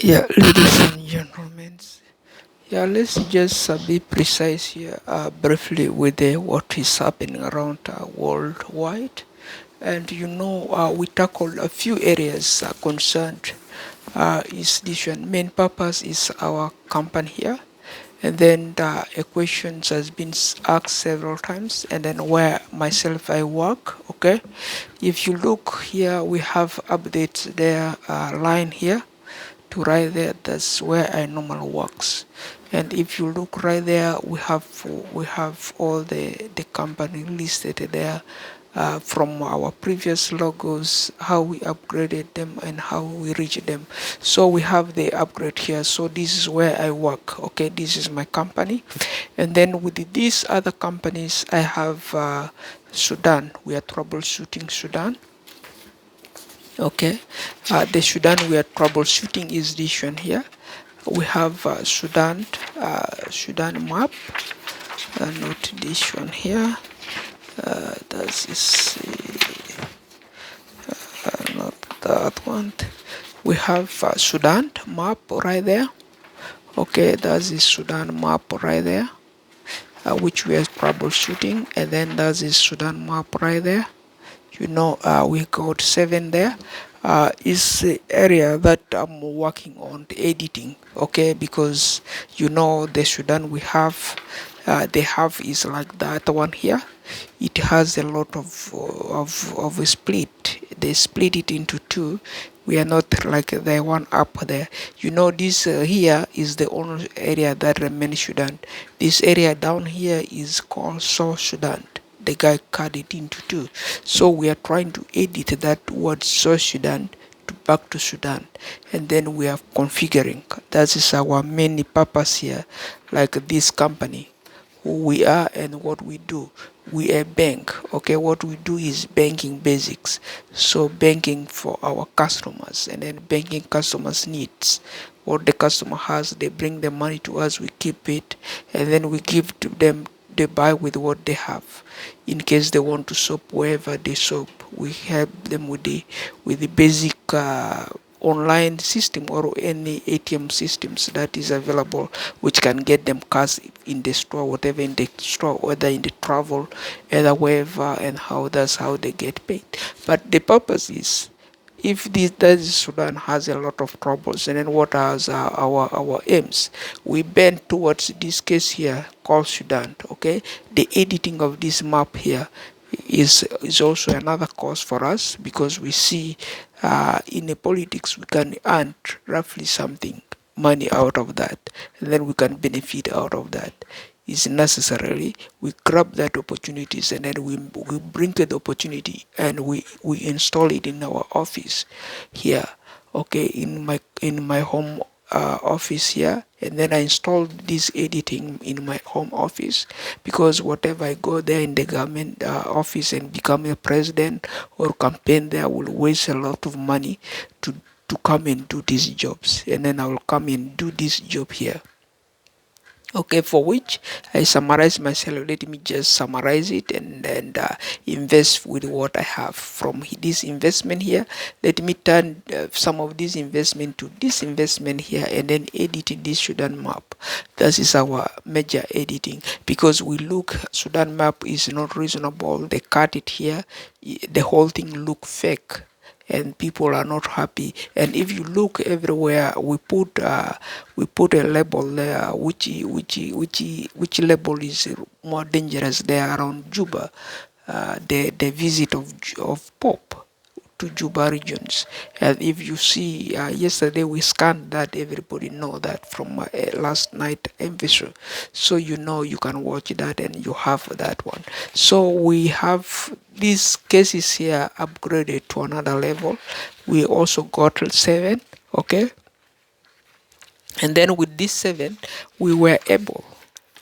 Yeah, ladies and gentlemen. Yeah, let's just be precise here briefly with what is happening around worldwide. And we tackled a few areas concerned. Is this one main purpose is our company here, and then a question has been asked several times, and then where myself I work. Okay, if you look here, we have updates there line here to right there. That's where I normally works. And if you look right there, we have all the company listed there, from our previous logos, how we upgraded them and how we reached them. So we have the upgrade here. So this is where I work. Okay, this is my company. And then with these other companies, I have Sudan. We are troubleshooting Sudan. Okay, the Sudan we are troubleshooting is this one here. We have Sudan map, not this one here. That is not that one. We have Sudan map right there. Okay, that's the Sudan map right there, which we are troubleshooting, and then that's the Sudan map right there. We got 7 there. Is the area that I'm working on the editing. Okay, because the Sudan we have, they have is like that one here. It has a lot of a split. They split it into two. We are not like the one up there. This here is the only area that remains Sudan. This area down here is called South Sudan. The guy cut it into two. So we are trying to edit that word South Sudan to back to Sudan, and then we are configuring. That is our main purpose here, like this company, who we are and what we do. We are bank. Okay, what we do is banking basics. So banking for our customers, and then banking customers needs. What the customer has, they bring the money to us, we keep it, and then we give to them. They buy with what they have. In case they want to shop wherever they shop, we help them with the basic online system or any ATM systems that is available, which can get them cash in the store, whatever in the store, whether in the travel, either wherever, and that's how they get paid. But the purpose is, if that Sudan has a lot of troubles, and then what are our aims? We bend towards this case here called Sudan. Okay, the editing of this map here is also another cause for us, because we see in the politics we can earn roughly something money out of that, and then we can benefit out of that. Is necessarily we grab that opportunities, and then we bring the opportunity, and we install it in our office here. Okay, in my home office here, and then I installed this editing in my home office, because whatever I go there in the government office and become a president or campaign there, will waste a lot of money to come and do these jobs, and then I will come and do this job here. Okay, for which I summarize myself. Let me just summarize it, and invest with what I have from this investment here. Let me turn some of this investment to this investment here, and then edit this Sudan map. That is our major editing, because we look Sudan map is not reasonable. They cut it here, the whole thing look fake, and people are not happy. And if you look everywhere, we put a label there, which label is more dangerous there around Juba, the visit of Pope to Juba regions. And if you see, yesterday we scanned that, everybody know that from last night episode. So you can watch that, and you have that one. So we have these cases here upgraded to another level. We also got 7. Okay, and then with this 7 we were able.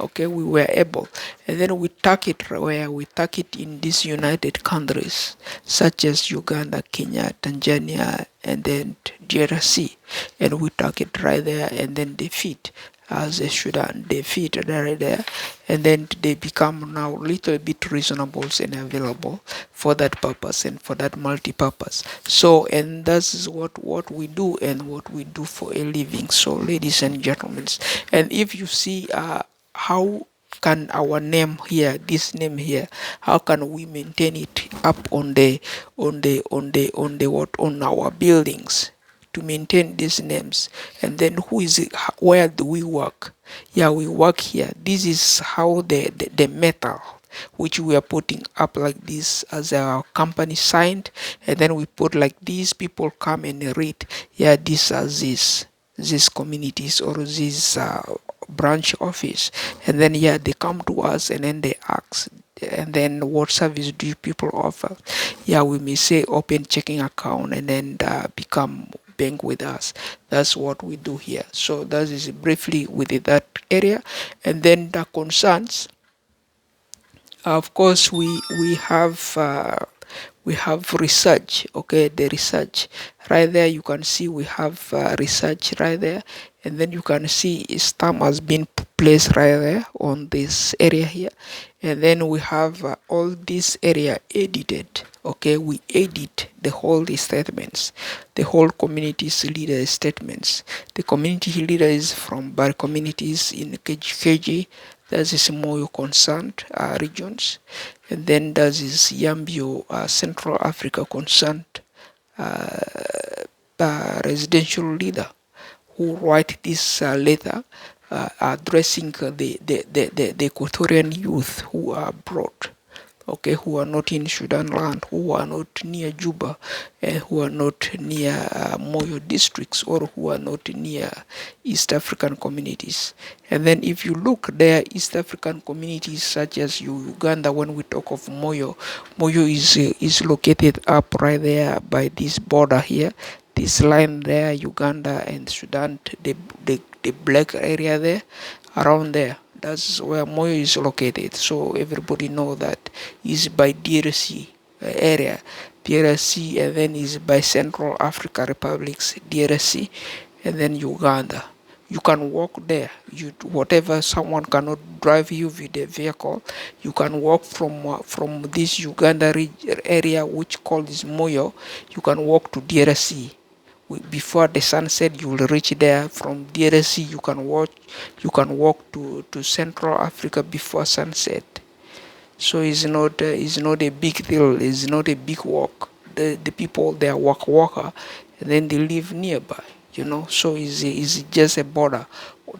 Okay, we were able, and then we tuck it where we tuck it in these united countries such as Uganda, Kenya, Tanzania, and then DRC, and we tuck it right there, and then they fit. as a Sudan. They fit right there, and then they become now a little bit reasonable and available for that purpose and for that multi-purpose. So, and that is what we do and what we do for a living. So, ladies and gentlemen, and if you see how can our name here, this name here, how can we maintain it up on the what on our buildings to maintain these names? And then who is it, where do we work? Yeah, we work here. This is how the metal which we are putting up like this as our company signed, and then we put like these people come and read, yeah, these are these communities or these branch office, and then yeah, they come to us and then they ask, and then what service do you people offer? Yeah, we may say open checking account and then become bank with us. That's what we do here. So that is briefly within that area. And then the concerns, of course, we have research. Okay, the research right there. You can see we have research right there, and then you can see stamp has been placed right there on this area here, and then we have all this area edited. Okay, we edit the whole statements, the whole community's leader statements. The community leader is from Bar communities in KG. That is Moyo concerned regions, and then that is Yambio Central Africa concerned uh, residential leader who write this letter addressing the Equatorian youth who are abroad, okay, who are not in Sudan land, who are not near Juba, and who are not near Moyo districts, or who are not near East African communities. And then if you look there, East African communities such as Uganda, when we talk of Moyo, Moyo is located up right there by this border here, this line there, Uganda and Sudan, the black area there, around there. That's where Moyo is located. So everybody know that is by DRC area, DRC, and then is by Central Africa Republics, DRC, and then Uganda. You can walk there. You whatever someone cannot drive you with a vehicle, you can walk from this Uganda area which called is Moyo. You can walk to DRC before the sunset. You will reach there. From DRC you can walk to Central Africa before sunset. So it's not a big deal, it's not a big walk. The people they are walker and then they live nearby, so it's just a border.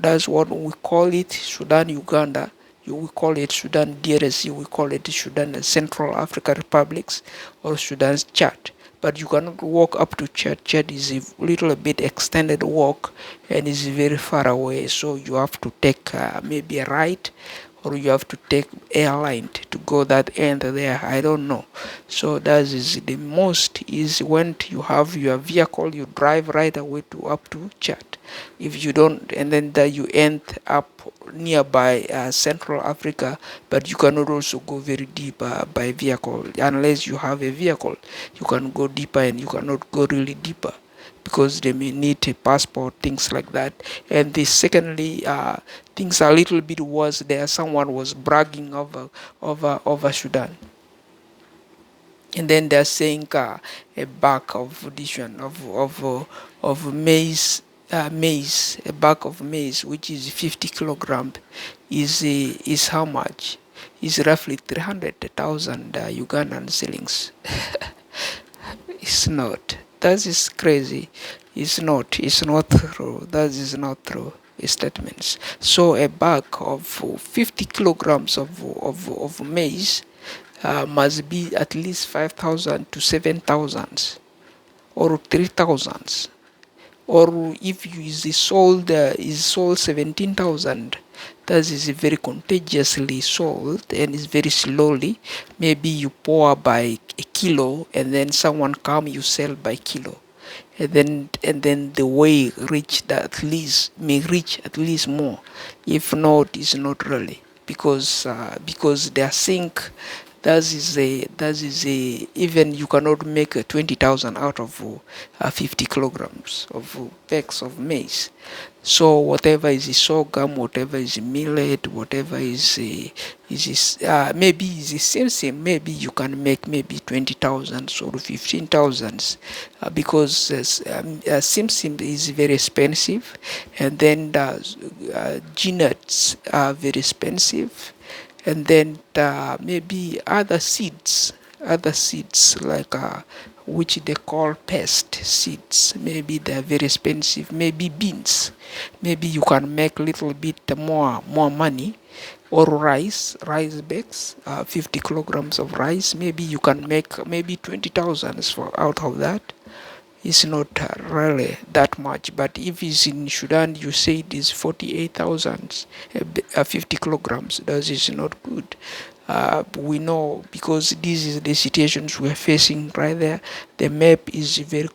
That's what we call it, Sudan Uganda. We call it Sudan DRC, we call it Sudan Central Africa Republics, or Sudan's Chad. But you cannot walk up to Chad. Chad is a little bit extended walk and is very far away. So you have to take maybe a ride, or you have to take airline to go that end there. I don't know. So that is the most is when you have your vehicle, you drive right away to up to Chad. If you don't, and then that you end up nearby Central Africa, but you cannot also go very deep by vehicle unless you have a vehicle. You can go deeper, and you cannot go really deeper because they may need a passport, things like that. And the secondly, things are a little bit worse there. Someone was bragging over Sudan, and then they're saying a bag of addition of maize, a bag of maize which is 50 kilogram is how much? Is roughly 300,000 Ugandan shillings. It's not. That is crazy. It's not. It's not true. That is not true statements. So a bag of 50 kilograms of maize must be at least 5,000 to 7,000 or 3,000. Or if you is sold 17,000, that is very contagiously sold and is very slowly. Maybe you pour by a kilo and then someone come you sell by kilo, and then the way reach that at least may reach at least more. If not, it's not really because they think even you cannot make 20,000 out of 50 kilograms of bags of maize. So whatever is sorghum, whatever is millet, whatever maybe is the same. Maybe you can make maybe 20,000 or 15,000, because simsim is very expensive, and then nuts are very expensive, and then maybe other seeds like which they call pest seeds, maybe they're very expensive. Maybe beans, maybe you can make a little bit more money. Or rice bags, 50 kilograms of rice, maybe you can make maybe 20,000 for out of that. It's not really that much, but if it's in Sudan, you say it is 48,000, 50 kilograms. That is not good. We know, because this is the situations we're facing right there. The map is very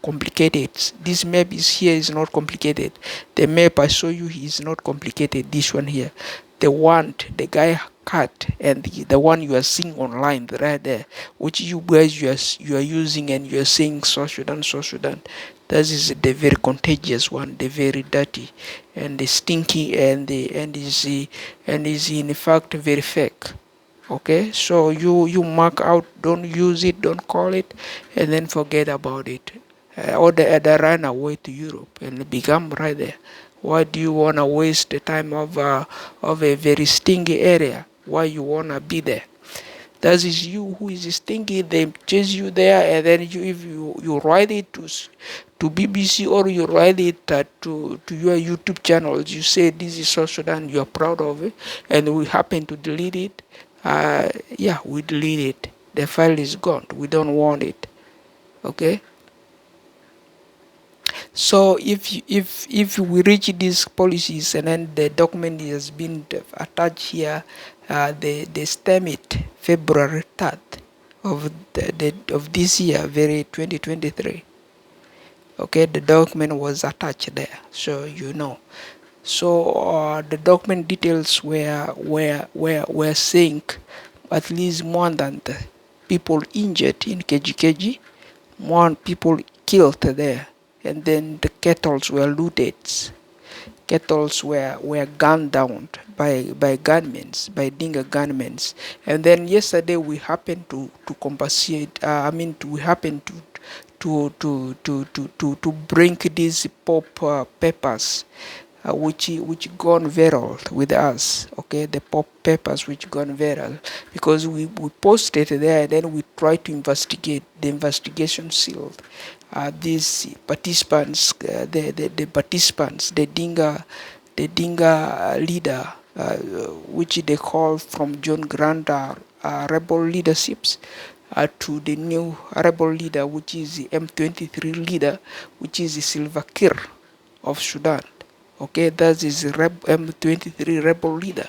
complicated. This map is here is not complicated. The map I show you is not complicated. This one here, the guy cut, and the one you are seeing online right there, which you guys you are using, and you are saying South Sudan. That is the very contagious one, the very dirty, and the stinky, and is in fact very fake. Okay, so you mark out, don't use it, don't call it, and then forget about it. Or they run away to Europe and become right there. Why do you want to waste the time of a very stingy area? Why you want to be there? That is you who is stingy. They chase you there, and then if you write it to BBC, or you write it to your YouTube channels, you say this is South Sudan, you are proud of it, and we happen to delete it. Yeah, we delete it. The file is gone. We don't want it. Okay. So if we reach these policies, and then the document has been attached here, they stamp it February 3rd of this year, very 2023. Okay, the document was attached there, so you know. So the document details were saying at least more than the people injured in KGKG, more people killed there, and then the kettles were looted. Kettles were gunned down by gunmen, by Dinga gunmen. And then yesterday we happened to compensate. We happened to bring these pop peppers, which gone viral with us. Okay, the pop peppers which gone viral, because we posted there, and then we tried to investigate. The investigation sealed. These participants, the participants, the Dinga leader, which they call from John Grant rebel leaderships, to the new rebel leader, which is the M23 leader, which is the Silva Kir of Sudan. Okay, that is M23 rebel leader.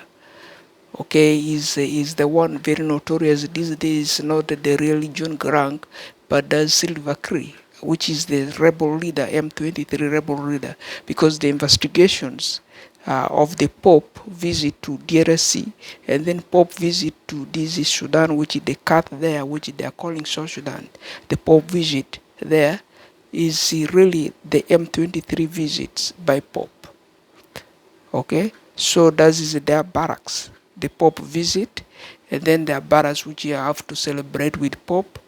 Okay, is the one very notorious these days, not the real John Grant, but the Silva Kir, which is the rebel leader, M23 rebel leader, because the investigations of the Pope visit to DRC, and then Pope visit to this Sudan, which they cut there, which they are calling South Sudan. The Pope visit there is really the M23 visits by Pope. Okay, so that is their barracks. The Pope visit, and then their barracks which you have to celebrate with Pope,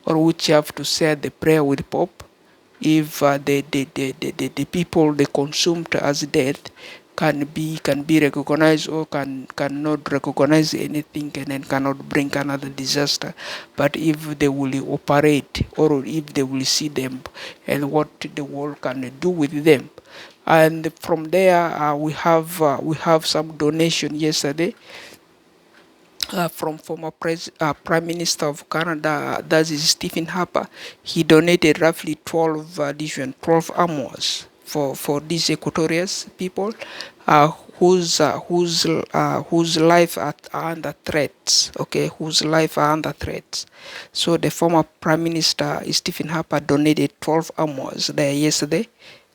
or which you have to say the prayer with Pope. If the people they consumed as dead can be recognized, or cannot recognize anything, and then cannot bring another disaster. But if they will operate, or if they will see them, and what the world can do with them. And from there we have some donation yesterday from former Prime Minister of Canada, that is Stephen Harper. He donated roughly 12 armors for these Equatorians people whose life are under threats. Okay, whose life are under threats. So the former Prime Minister Stephen Harper donated 12 armors there yesterday.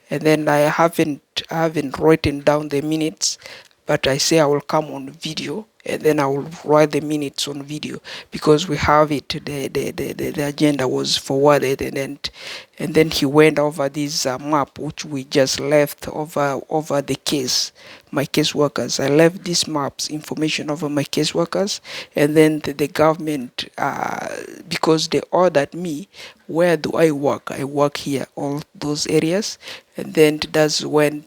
And then I haven't written down the minutes, but I say I will come on video and then I will write the minutes on video because we have it. The agenda was forwarded, and then he went over this map which we just left over the case, my case workers. I left these maps information over my case workers, and then the government, because they ordered me, where do I work? I work here, all those areas, and then that's when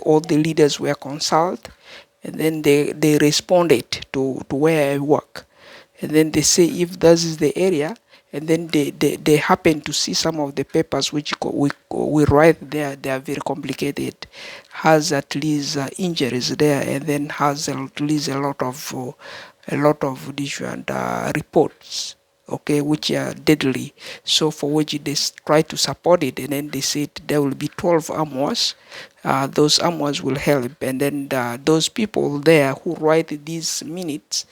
all the leaders were consulted, and then they responded to where I work, and then they say if this is the area, and then they happen to see some of the papers which we write there. They are very complicated, has at least injuries there, and then has at least a lot of different reports, okay, which are deadly. So for which they try to support it, and then they said there will be 12 armors. Those armors will help, and then those people there who write these minutes,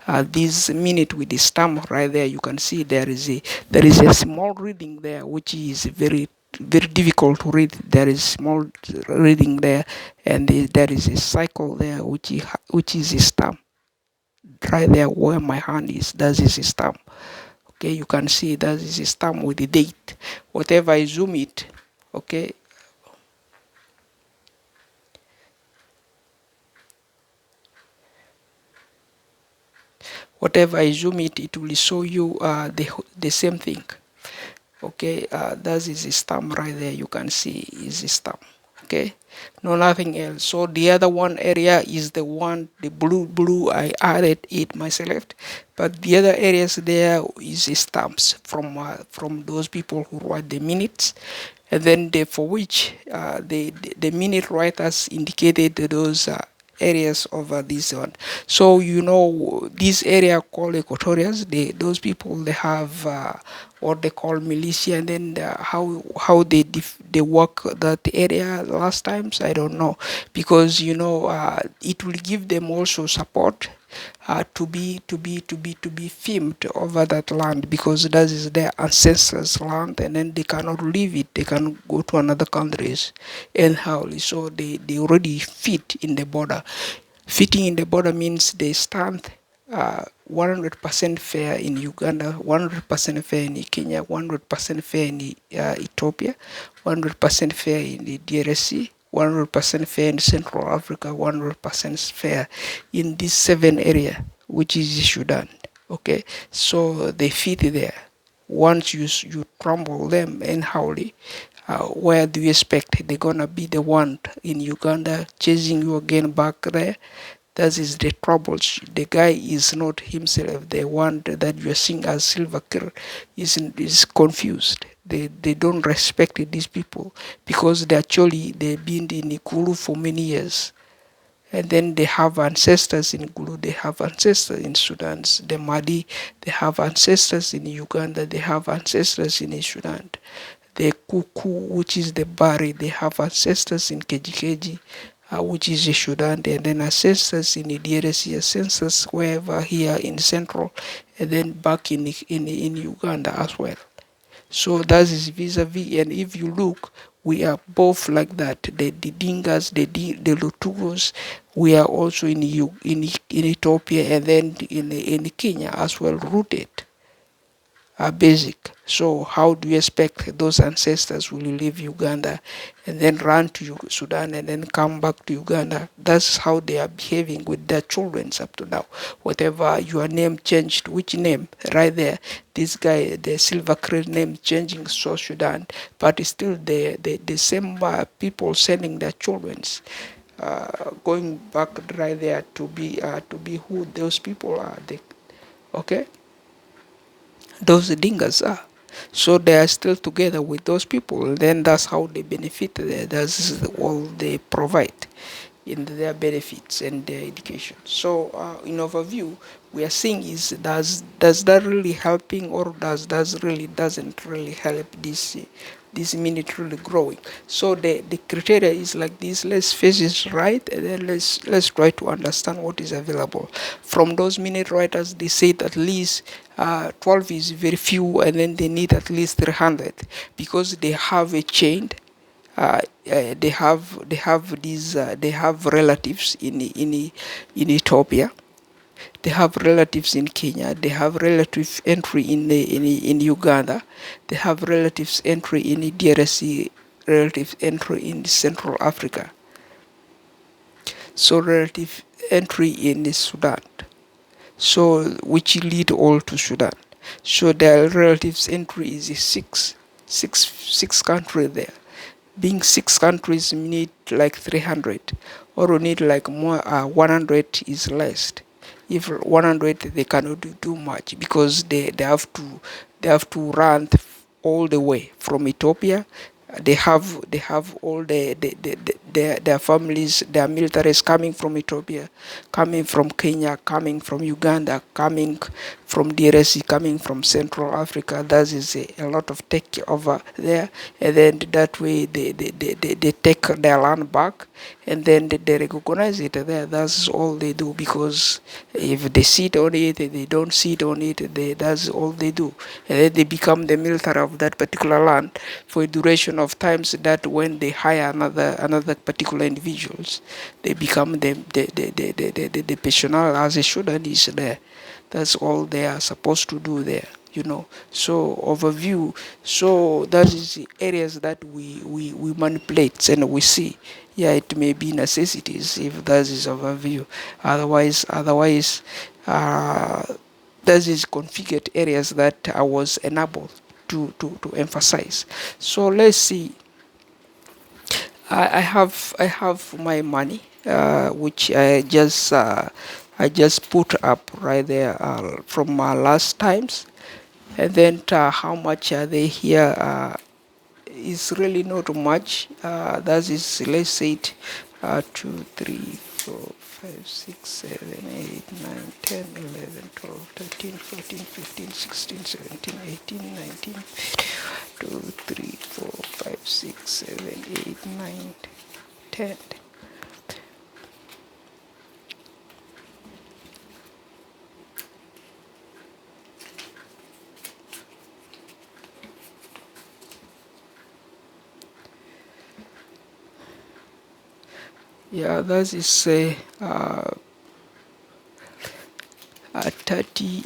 this minute with the stamp right there, you can see there is a small reading there which is very difficult to read. There is small reading there, and there is a cycle there which is a stamp right there where my hand is. That is a stamp. Okay, you can see that is a stamp with the date. Whatever I zoom it, okay, whatever I zoom it, it will show you the same thing. Okay, that is a stamp right there. You can see is a stamp. Okay, no, nothing else. So the other one area is the one, the blue. I added it myself, but the other areas there is stamps from those people who write the minutes, and then for which the minute writers indicated those areas of this one. So this area called equatorials, those people, they have what they call militia, and then how they work that area last times, I don't know, because it will give them also support to be filmed over that land, because that is their ancestors' land, and then they cannot leave it. They can go to another countries anyhow. So they already fit in the border. Fitting in the border means they stand 100% fair in Uganda, 100% fair in Kenya, 100% fair in Ethiopia, 100% fair in the DRC, 100% fair in Central Africa, 100% fair in this 7 area, which is Sudan. Okay, so they fit there. Once you crumble them anyhow, where do you expect they're gonna be the one in Uganda chasing you again back there? That is the trouble. The guy is not himself. The one that you are seeing as Silver Kir is confused. They don't respect these people because they've been in Ikulu for many years. And then they have ancestors in Gulu, they have ancestors in Sudan, the Madi, they have ancestors in Uganda, they have ancestors in Sudan. The Kuku, which is the Bari, they have ancestors in Kejikeji, which is the Sudan, and then ancestors in the DRC, ancestors wherever here in Central, and then back in Uganda as well. So that is vis-a-vis, and if you look, we are both like that. The Dingas, the Lutugos, we are also in Ethiopia, and then in Kenya as well, rooted, are basic. So how do you expect those ancestors will leave Uganda and then run to Sudan and then come back to Uganda? That's how they are behaving with their children up to now. Whatever your name changed, which name? Right there, this guy, the Silver Creek name changing South Sudan, but it's still the same people sending their children's. Going back right there to be who those people are. Okay, those dingas are. So they are still together with those people. Then that's how they benefit. That's all they provide in their benefits and their education. So in overview, we are seeing is does that really helping, or doesn't really help this minute really growing. So the criteria is like this. Let's face it right, and then let's try to understand what is available. From those minute writers, they said at least 12 is very few, and then they need at least 300 because they have a chain. they have relatives in Ethiopia. They have relatives in Kenya. They have relative entry in Uganda. They have relatives entry in DRC. Relative entry in Central Africa. So relative entry in Sudan. So which lead all to Sudan. So their relatives entry is six countries there. Being six countries, we need like 300, or we need like more. 100 is less. If 100, they cannot do much because they have to run all the way from Ethiopia. They have all their families, their militaries coming from Ethiopia, coming from Kenya, coming from Uganda, coming from DRC, coming from Central Africa. That is a lot of take over there, and then that way they take their land back, and then they recognize it there. That's all they do, because if they sit on it, they don't sit on it. That's all they do, and then they become the military of that particular land for a duration of times. That when they hire another particular individuals, they become the personnel as a Sudanese there. That's all they are supposed to do there. So overview. So that is the areas that we manipulate and we see. Yeah, it may be necessities if that is overview. Otherwise, uh, that is configured areas that I was enabled to emphasize. So let's see. I have my money, which I just put up right there from last times, and then how much are they here? Is really not much. That is, let's say it, 2, 3, 4, 5, 6, 7, 8, 9, 10, 11, 12, 13, 14, 15, 16, 17, 18, 19, 2, 3, 4, 5, 6, 7, 8, 9, 10. Yeah, that is 30,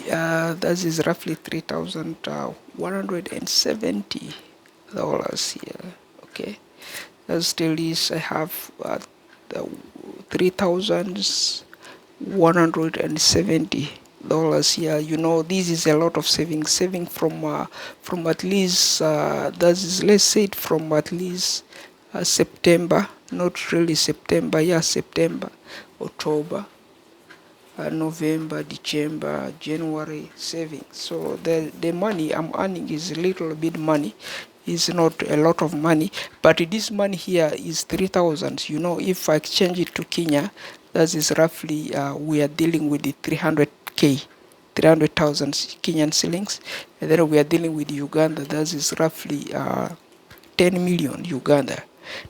that is roughly $3,170 here. Okay, that still is, I have 3,170 dollars here. This is a lot of saving from at least, that is, let's say it, from at least September, not really September, yeah, September, October, November, December, January saving. So the money I'm earning is a little bit money. It's not a lot of money, but this money here is 3,000. If I exchange it to Kenya, that is roughly, we are dealing with the 300K, 300,000 Kenyan shillings, and then we are dealing with Uganda. That is roughly 10 million Uganda.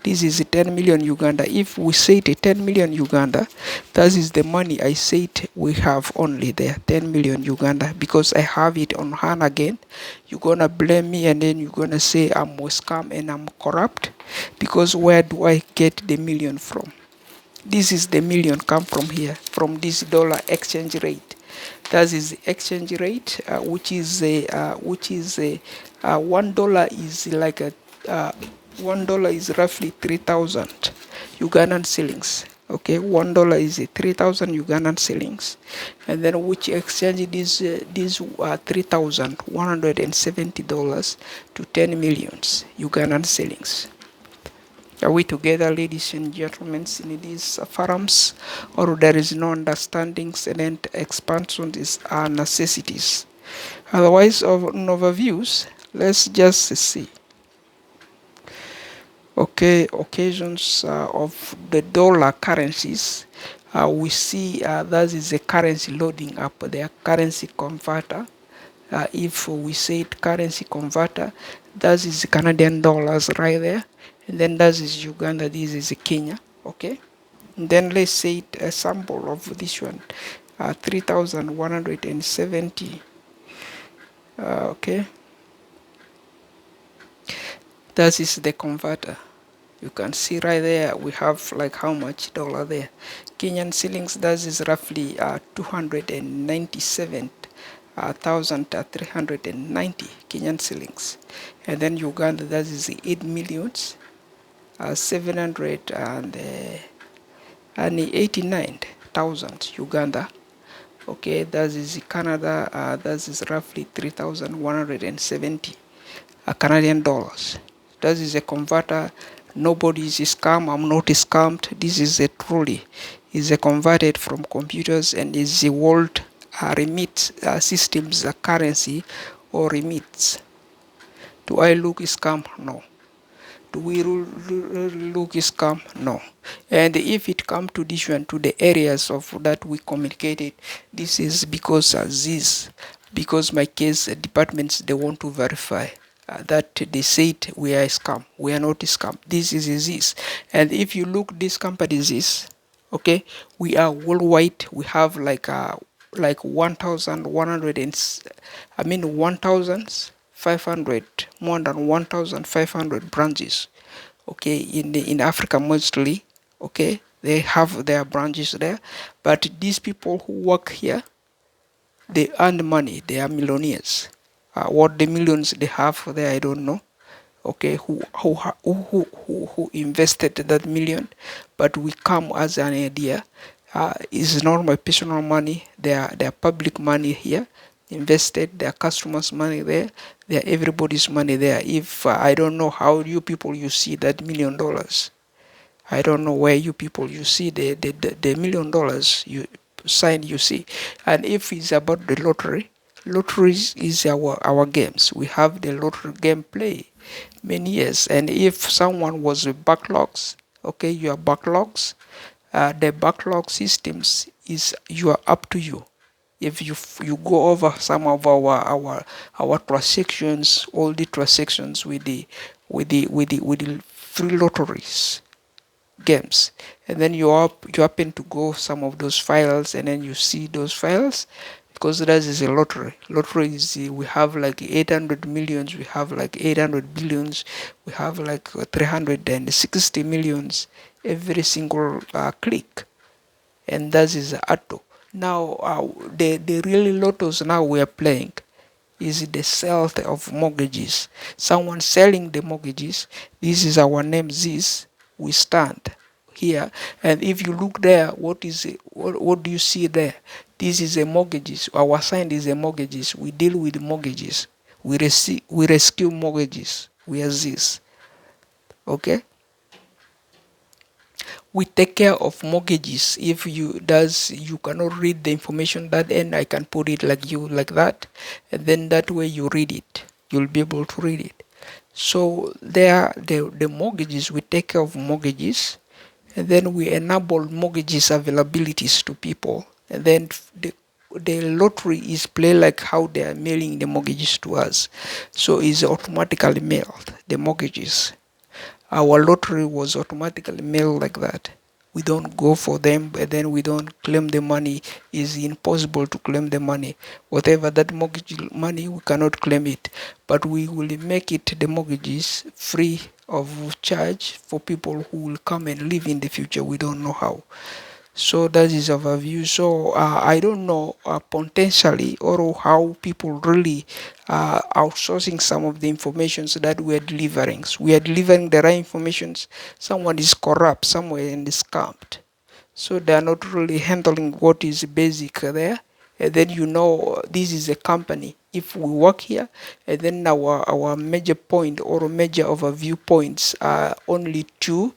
This is 10 million Uganda. If we say it 10 million Uganda, that is the money I said we have only there, 10 million Uganda, because I have it on hand again. You're gonna blame me, and then you're gonna say I'm a scam and I'm corrupt, because where do I get the million from? This is the million come from here, from this dollar exchange rate. That is the exchange rate, $1 is like a, $1 is roughly 3,000 Ugandan shillings. Okay, $1 is 3,000 Ugandan shillings, and then which exchange this $3,170 to 10 millions Ugandan shillings. Are we together, ladies and gentlemen, in these forums, or there is no understandings and then expansion is our necessities? Otherwise, of overviews, let's just see. Okay, occasions of the dollar currencies. We see that is a currency loading up their currency converter. If we say it currency converter, that is Canadian dollars right there, and then that is Uganda, this is Kenya. Okay, and then let's say it a sample of this one, 3,170. Okay, that is the converter. You can see right there we have like how much dollar there. Kenyan shillings, that is roughly 297,390 Kenyan shillings. And then Uganda, that is 8 millions 789,000 Uganda. Okay, that is Canada, that is roughly 3,170 Canadian dollars. That is a converter. Nobody is scam. I'm not scammed. This is a truly is a converted from computers and is the world remit systems currency or remits. Do I look scam? No. Do we look scam? No. And if it come to this one, to the areas of that we communicated, this is because this, because my case departments, they want to verify that they said we are a scam. We are not a scam. This is this. And if you look this company this, okay, we are worldwide. We have like 1,100 I mean 1,500, more than 1,500 branches, okay, in Africa mostly, okay, they have their branches there, but these people who work here, they earn money, they are millionaires. What the millions they have there, I don't know, okay, who invested that million, but we come as an idea. It's not my personal money, their public money here, invested, their customers' money there, their everybody's money there. If I don't know how you people you see that $1 million. I don't know where you people you see the $1 million you sign you see. And if it's about the lottery, lotteries is our games. We have the lottery game play many years. And if someone was with backlogs, okay, your backlogs, the backlog systems is you are up to you. If you go over some of our transactions, all the transactions with the free lotteries games, and then you happen to go some of those files, and then you see those files, because that is a lottery is we have like 800 millions, we have like 800 billions, we have like 360 millions every single click, and that is auto. Now the really lottos now we are playing is the sale of mortgages. Someone selling the mortgages. This is our name. This we stand here, and if you look there, what is it? What do you see there? This is a mortgages. Our sign is a mortgages. We deal with mortgages. We rescue mortgages. We are this. Okay. We take care of mortgages. If you cannot read the information that end, I can put it like you like that, and then that way you read it, you'll be able to read it. So there the mortgages, we take care of mortgages, and then we enable mortgages availabilities to people, and then the lottery is play like how they are mailing the mortgages to us, so it's automatically mailed the mortgages. Our lottery was automatically mailed like that. We don't go for them, but then we don't claim the money. It's impossible to claim the money. Whatever that mortgage money, we cannot claim it. But we will make it the mortgages free of charge for people who will come and live in the future. We don't know how. So that is our view. So I don't know potentially or how people really outsourcing some of the informations that we are delivering. So we are delivering the right informations. Someone is corrupt somewhere and is scammed. So they are not really handling what is basic there. And then this is a company. If we work here, and then our major point or major overview points are only two: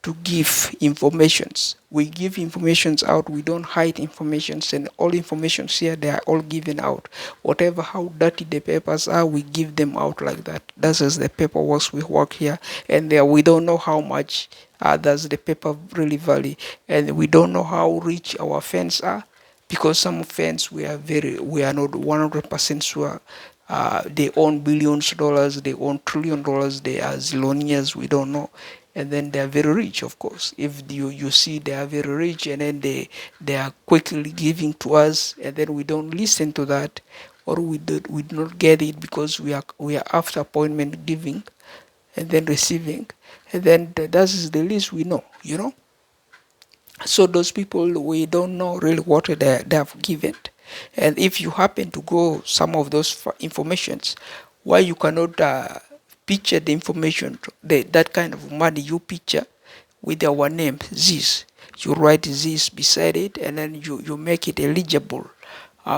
to give informations. We give informations out. We don't hide informations, and all informations here, they are all given out. Whatever how dirty the papers are, we give them out like that. That's as the paperwork we work here, and there we don't know how much does the paper really value, and we don't know how rich our fans are, because some fans we are not 100% sure. They own billions of dollars, they own trillion dollars, they are zillionaires, we don't know. And then they are very rich, of course. If you see they are very rich, and then they are quickly giving to us, and then we don't listen to that, or we do not get it because we are after appointment giving, and then receiving, and then that is the least we know, you know. So those people, we don't know really what they have given. And if you happen to go some of those informations, why you cannot picture the information, that kind of money you picture with our name, this. You write this beside it, and then you make it eligible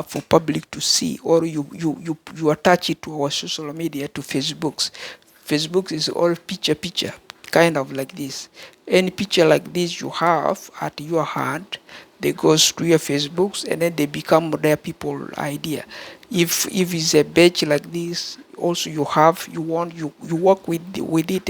for public to see, or you attach it to our social media, to Facebooks. Facebook is all picture, kind of like this. Any picture like this you have at your hand, they goes to your Facebooks, and then they become their people idea. If it's a badge like this, also you work with it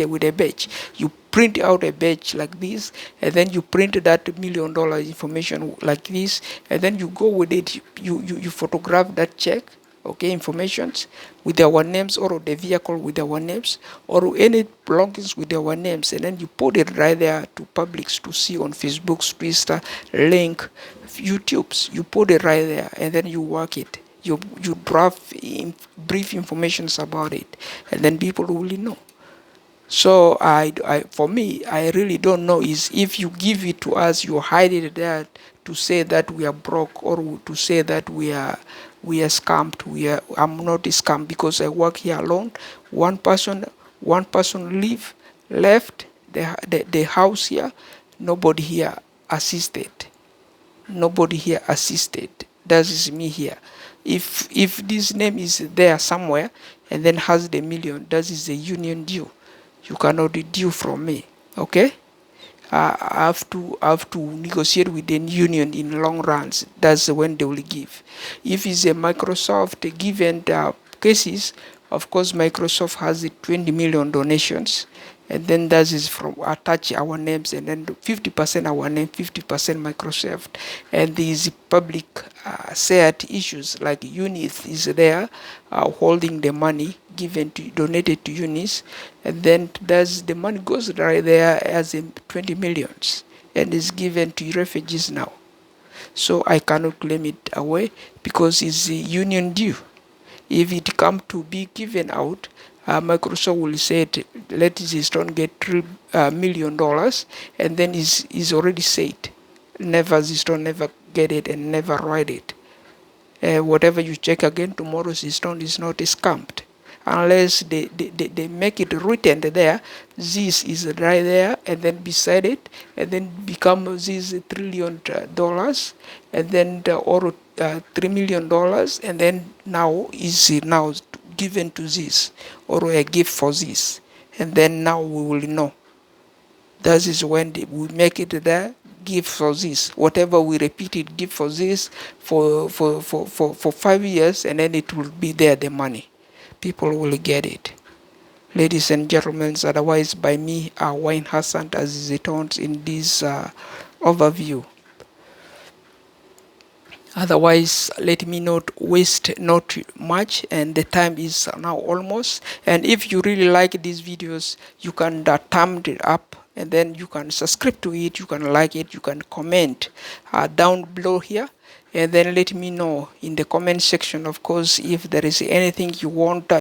with a badge. You print out a badge like this, and then you print that $1 million information like this, and then you go with it. You photograph that check, okay, informations with our names, or the vehicle with our names, or any belongings with our names, and then you put it right there to publics to see on Facebook, Twitter, link, YouTube's. You put it right there, and then you work it. You draft brief informations about it, and then people will know. So for me, I really don't know is if you give it to us, you hide it there to say that we are broke, or to say that we are scammed. I'm not scammed because I work here alone. One person left the house here. Nobody here assisted. Nobody here assisted. That is me here. If this name is there somewhere and then has the million, that is the union due. You cannot due from me. Okay? I have to negotiate with the union in long runs. That's when they will give. If it's a Microsoft given the cases, of course Microsoft has the 20 million donations, and then that is from attach our names, and then 50% our name, 50% Microsoft, and these public shared issues like Unith is there holding the money given to donated to Unis, and then there's the money goes right there as in 20 millions and is given to refugees now. So I cannot claim it away because it's the union due. If it come to be given out, Microsoft will say, let this don't get $3 million, and then is already said. Never, this don't never get it and never write it. Whatever you check again tomorrow, this stone is not scammed. Unless they make it written there, this is right there, and then beside it, and then become this $1 trillion, and then or $3 million, and then now is now given to this, or a gift for this, and then now we will know. That is when we make it there, give for this. Whatever we repeat it, give for this for 5 years, and then it will be there, the money. People will get it. Ladies and gentlemen, otherwise by me, Waine Hassan, as it turns in this overview. Otherwise, let me not waste not much, and the time is now almost. And if you really like these videos, you can thumb it up, and then you can subscribe to it, you can like it, you can comment down below here, and then let me know in the comment section, of course, if there is anything you want